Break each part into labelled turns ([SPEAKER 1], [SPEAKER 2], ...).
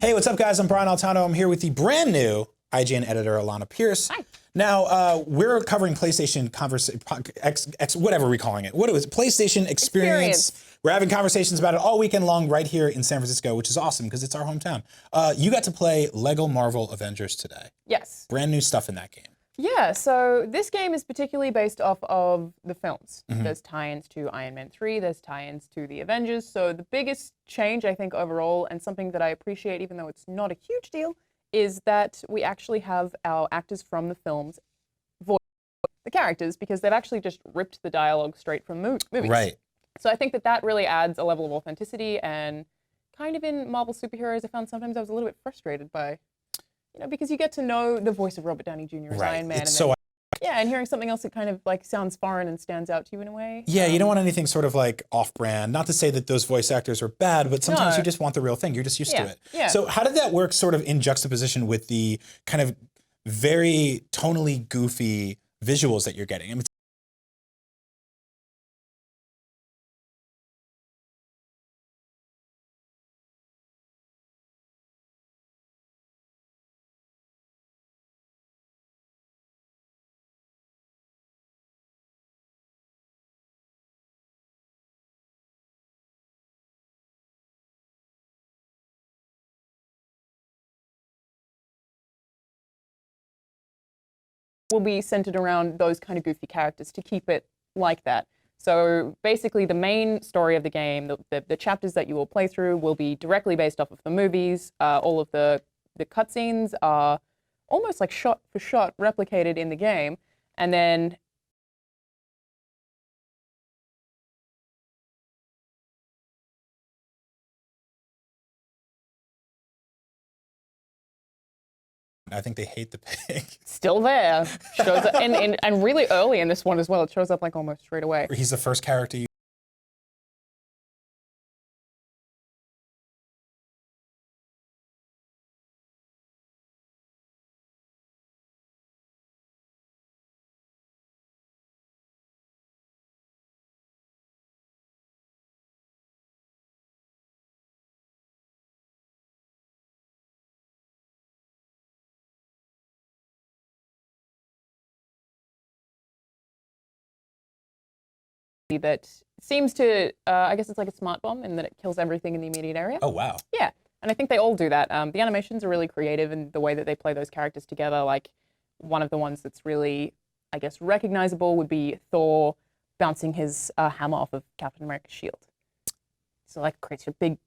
[SPEAKER 1] Hey, what's up, guys? I'm Brian Altano. I'm here with the brand new IGN editor, Alana Pierce.
[SPEAKER 2] Hi.
[SPEAKER 1] Now, we're covering PlayStation whatever we're calling it. What is it? PlayStation Experience. We're having conversations about it all weekend long right here in San Francisco, which is awesome because it's our hometown. You got to play Lego Marvel Avengers today.
[SPEAKER 2] Yes.
[SPEAKER 1] Brand new stuff in that game.
[SPEAKER 2] Yeah, so this game is particularly based off of the films. There's tie-ins to Iron Man 3, there's tie-ins to the Avengers, so the biggest change, I think, overall, and something that I appreciate, even though it's not a huge deal, is that we actually have our actors from the films voice the characters, because they've actually just ripped the dialogue straight from movies.
[SPEAKER 1] Right.
[SPEAKER 2] So I think that that really adds a level of authenticity, and kind of in Marvel superheroes, I found sometimes I was a little bit frustrated by, you know, because you get to know the voice of Robert Downey Jr. as Iron Man.
[SPEAKER 1] It's
[SPEAKER 2] and then, yeah, and hearing something else that kind of like sounds foreign and stands out to you in a way.
[SPEAKER 1] Yeah, you don't want anything sort of like off-brand. Not to say that those voice actors are bad, but sometimes you just want the real thing. You're just used to it.
[SPEAKER 2] Yeah.
[SPEAKER 1] So how did that work sort of in juxtaposition with the kind of very tonally goofy visuals that you're getting? I mean,
[SPEAKER 2] will be centered around those kind of goofy characters to keep it like that. So basically the main story of the game, the chapters that you will play through will be directly based off of the movies. All of the cutscenes are almost like shot for shot replicated in the game. And then
[SPEAKER 1] I think they hate the pig.
[SPEAKER 2] still there. Shows up, and really early in this one as well. It shows up like almost straight away.
[SPEAKER 1] He's the first character you...
[SPEAKER 2] That seems to, I guess it's like a smart bomb in that it kills everything in the immediate area.
[SPEAKER 1] Oh, wow.
[SPEAKER 2] Yeah, and I think they all do that. The animations are really creative in the way that they play those characters together. Like, one of the ones that's really, I guess, recognizable would be Thor bouncing his hammer off of Captain America's shield. So, like, creates a big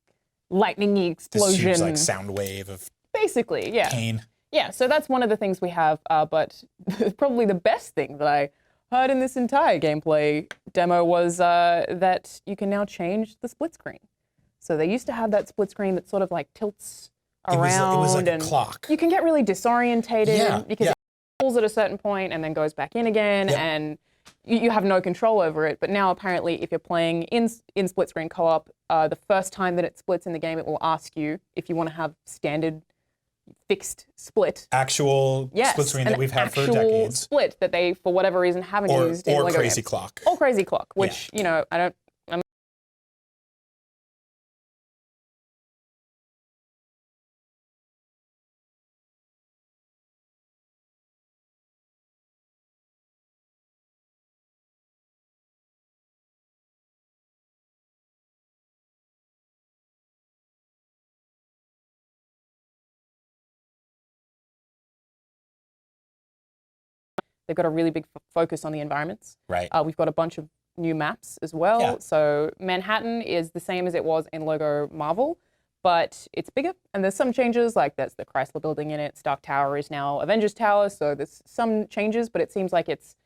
[SPEAKER 2] lightning-y explosion.
[SPEAKER 1] This huge, like, sound wave of
[SPEAKER 2] basically, yeah.
[SPEAKER 1] pain.
[SPEAKER 2] Yeah, so that's one of the things we have, but probably the best thing that I heard in this entire gameplay demo was that you can now change the split screen. So they used to have that split screen that sort of like tilts around.
[SPEAKER 1] It was like
[SPEAKER 2] and
[SPEAKER 1] a clock.
[SPEAKER 2] you can get really disorientated because
[SPEAKER 1] yeah.
[SPEAKER 2] it pulls at a certain point and then goes back in again, and you have no control over it. But now apparently if you're playing in split screen co-op, the first time that it splits in the game, it will ask you if you want to have standard fixed split.
[SPEAKER 1] Actual split screen that we've had for decades.
[SPEAKER 2] Actual split that they, for whatever reason, haven't used in Lego
[SPEAKER 1] crazy
[SPEAKER 2] games.
[SPEAKER 1] clock.
[SPEAKER 2] Or crazy clock, which, you know, I'm they've got a really big focus on the environments.
[SPEAKER 1] Right.
[SPEAKER 2] We've got a bunch of new maps as well.
[SPEAKER 1] Yeah.
[SPEAKER 2] So Manhattan is the same as it was in Lego Marvel, but it's bigger. And there's some changes, like there's the Chrysler building in it. Stark Tower is now Avengers Tower. So there's some changes, but it seems like it's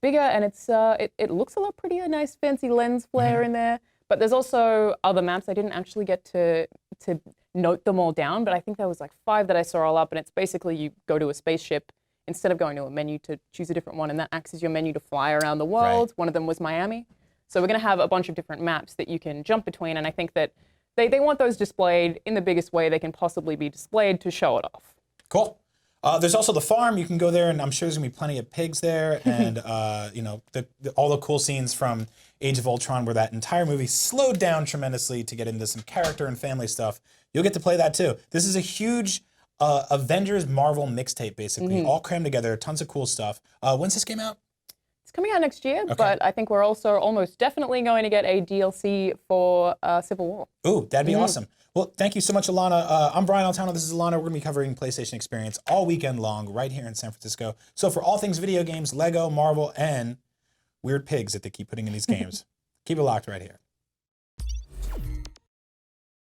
[SPEAKER 2] bigger, and it looks a lot prettier. Nice fancy lens flare in there. But there's also other maps. I didn't actually get to note them all down, but I think there was like 5 that I saw all up, and it's basically you go to a spaceship instead of going to a menu to choose a different one, and that acts as your menu to fly around the world.
[SPEAKER 1] Right.
[SPEAKER 2] One of them was Miami. So we're going to have a bunch of different maps that you can jump between, and I think that they want those displayed in the biggest way they can possibly be displayed to show it off.
[SPEAKER 1] Cool. There's also the farm. You can go there, and I'm sure there's going to be plenty of pigs there, and you know, all the cool scenes from Age of Ultron, where that entire movie slowed down tremendously to get into some character and family stuff. You'll get to play that too. This is a huge Avengers Marvel mixtape, basically, all crammed together. Tons of cool stuff. When's this game out?
[SPEAKER 2] It's coming out next year, but I think we're also almost definitely going to get a DLC for Civil War.
[SPEAKER 1] Ooh, that'd be awesome. Well, thank you so much, Alana. I'm Brian Altano. This is Alana. We're going to be covering PlayStation Experience all weekend long right here in San Francisco. So for all things video games, Lego, Marvel, and weird pigs that they keep putting in these games, keep it locked right here.